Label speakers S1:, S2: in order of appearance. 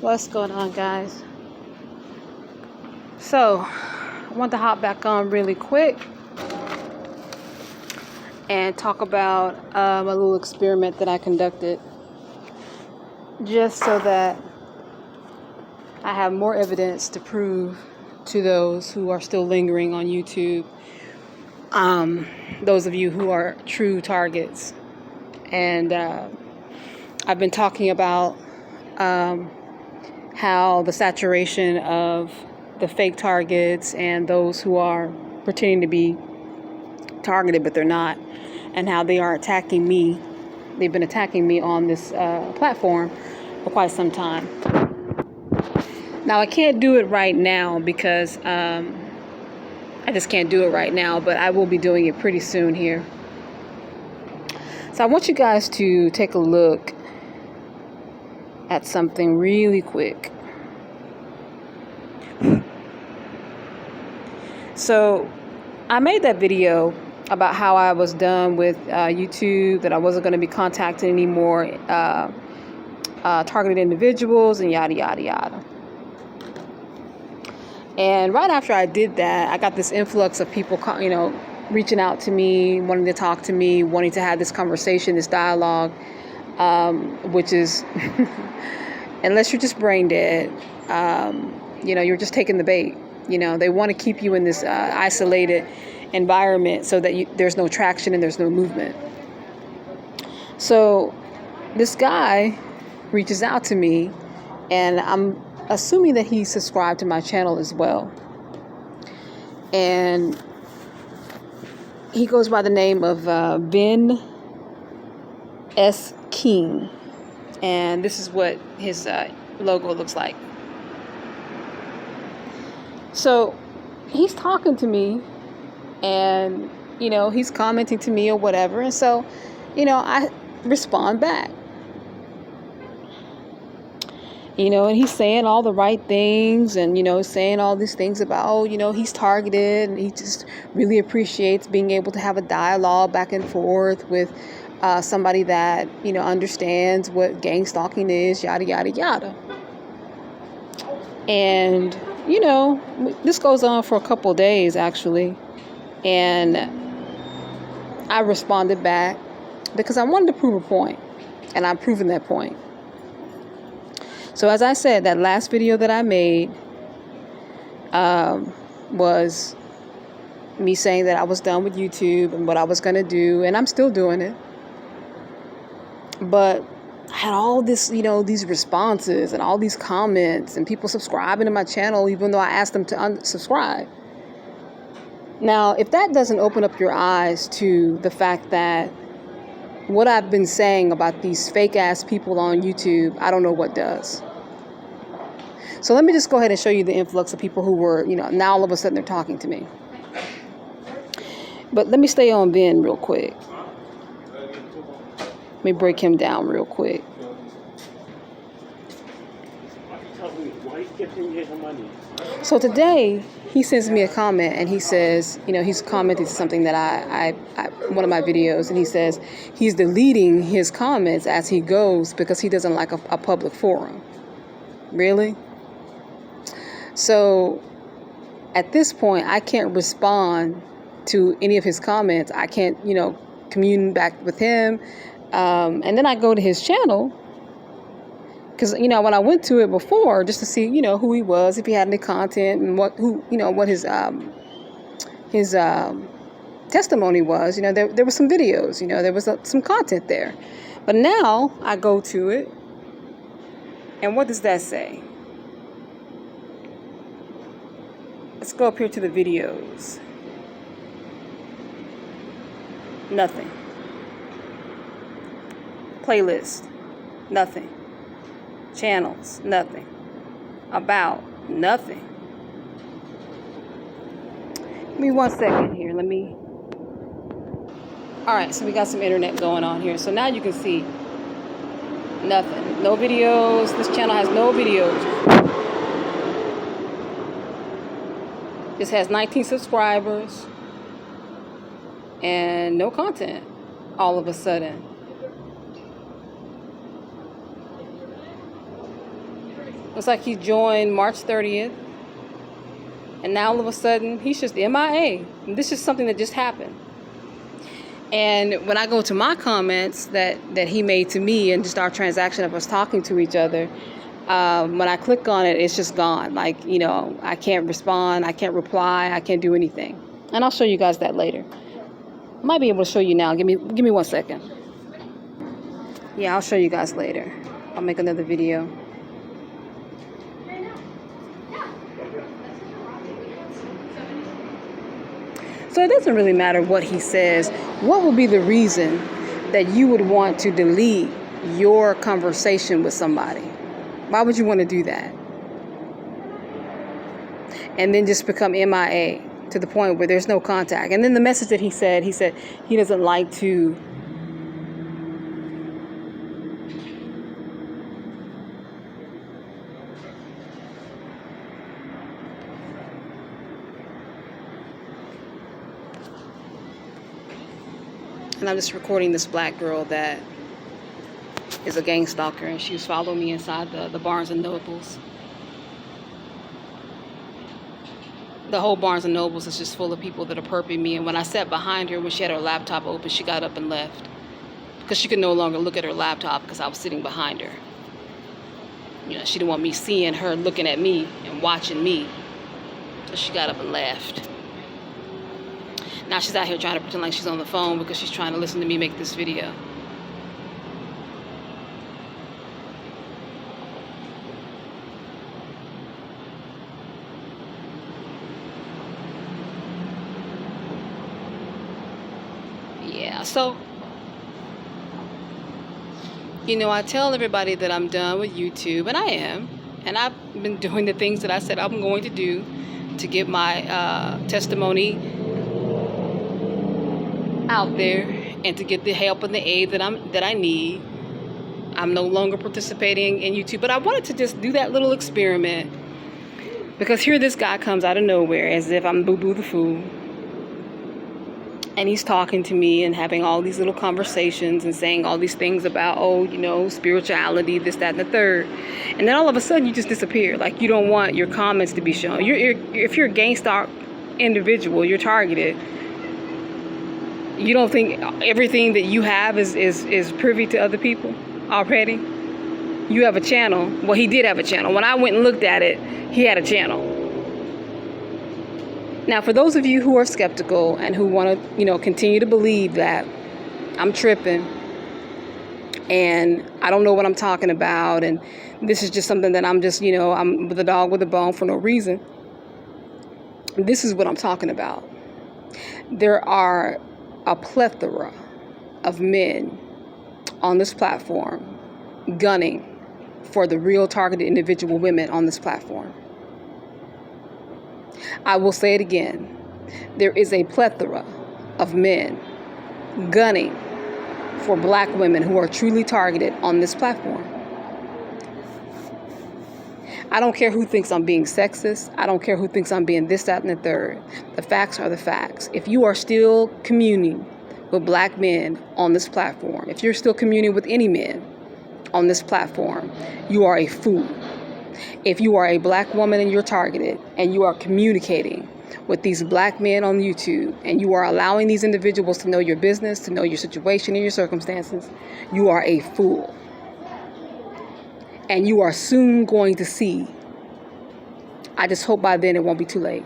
S1: What's going on, guys? So, I want to hop back on really quick and talk about a little experiment that I conducted, just so that I have more evidence to prove to those who are still lingering on YouTube, those of you who are true targets. And I've been talking about how the saturation of the fake targets and those who are pretending to be targeted but they're not, and how they are attacking me. They've been attacking me on this platform for quite some time. Now, I can't do it right now because I just can't do it right now, but I will be doing it pretty soon here. So I want you guys to take a look at something really quick. So I made that video about how I was done with YouTube, that I wasn't going to be contacting any more targeted individuals and yada, yada, yada. And right after I did that, I got this influx of people, reaching out to me, wanting to talk to me, wanting to have this conversation, this dialogue, which is, unless you're just brain dead, you're just taking the bait. They want to keep you in this isolated environment so that there's no traction and there's no movement. So this guy reaches out to me, and I'm assuming that he subscribed to my channel as well. And he goes by the name of Ben S. King. And this is what his logo looks like. So he's talking to me, and, he's commenting to me or whatever. And so, I respond back. And he's saying all the right things and, saying all these things about, he's targeted and he just really appreciates being able to have a dialogue back and forth with somebody that, understands what gang stalking is, yada, yada, yada. And, this goes on for a couple of days, actually. And I responded back because I wanted to prove a point, and I've proven that point. So as I said, that last video that I made was me saying that I was done with YouTube and what I was going to do, and I'm still doing it. But I had all this, these responses and all these comments and people subscribing to my channel, even though I asked them to unsubscribe. Now, if that doesn't open up your eyes to the fact that what I've been saying about these fake ass people on YouTube, I don't know what does. So let me just go ahead and show you the influx of people who were, now all of a sudden they're talking to me. But let me stay on Ben real quick. Let me break him down real quick. So today he sends me a comment and he says, he's commenting to something that I one of my videos, and he says he's deleting his comments as he goes because he doesn't like a public forum. Really? So at this point, I can't respond to any of his comments. I can't, commune back with him. And then I go to his channel because, when I went to it before just to see, who he was, if he had any content and what his testimony was, there were some videos, there was some content there. But now I go to it, and what does that say? Let's go up here to the videos. Nothing. Playlist. Nothing. Channels. Nothing. About. Nothing. Give me 1 second here. Alright, so we got some internet going on here. So now you can see nothing. No videos. This channel has no videos. This has 19 subscribers and no content all of a sudden. Looks like he joined March 30th. And now all of a sudden, he's just MIA. And this is something that just happened. And when I go to my comments that he made to me and just our transaction of us talking to each other, when I click on it, it's just gone. Like, you know, I can't respond, I can't reply, I can't do anything. And I'll show you guys that later. I might be able to show you now. Give me 1 second. Yeah, I'll show you guys later. I'll make another video. So it doesn't really matter what he says. What would be the reason that you would want to delete your conversation with somebody? Why would you want to do that? And then just become MIA to the point where there's no contact. And then the message that he said he doesn't like to and I'm just recording this black girl that is a gang stalker, and she was following me inside the Barnes and Nobles. The whole Barnes and Nobles is just full of people that are perping me. And when I sat behind her, when she had her laptop open, she got up and left because she could no longer look at her laptop because I was sitting behind her. You know, she didn't want me seeing her looking at me and watching me, so she got up and left. Now she's out here trying to pretend like she's on the phone because she's trying to listen to me make this video. Yeah, so, you know, I tell everybody that I'm done with YouTube, and I am. And I've been doing the things that I said I'm going to do to get my testimony out there and to get the help and the aid that I need. I'm no longer participating in YouTube, but I wanted to just do that little experiment because here this guy comes out of nowhere as if I'm Boo Boo the Fool. And he's talking to me and having all these little conversations and saying all these things about, oh, you know, spirituality, this, that, and the third. And then all of a sudden you just disappear. Like you don't want your comments to be shown. If you're a Gangstalked individual, you're targeted. You don't think everything that you have is privy to other people already? You have a channel. Well, he did have a channel. When I went and looked at it, he had a channel. Now, for those of you who are skeptical and who want to, you know, continue to believe that I'm tripping and I don't know what I'm talking about and this is just something that I'm just, you know, I'm with a dog with a bone for no reason, this is what I'm talking about. There are a plethora of men on this platform gunning for the real targeted individual women on this platform. I will say it again. There is a plethora of men gunning for black women who are truly targeted on this platform. I don't care who thinks I'm being sexist. I don't care who thinks I'm being this, that, and the third. The facts are the facts. If you are still communing with black men on this platform, if you're still communing with any men on this platform, you are a fool. If you are a black woman and you're targeted and you are communicating with these black men on YouTube and you are allowing these individuals to know your business, to know your situation and your circumstances, you are a fool. And you are soon going to see. I just hope by then it won't be too late.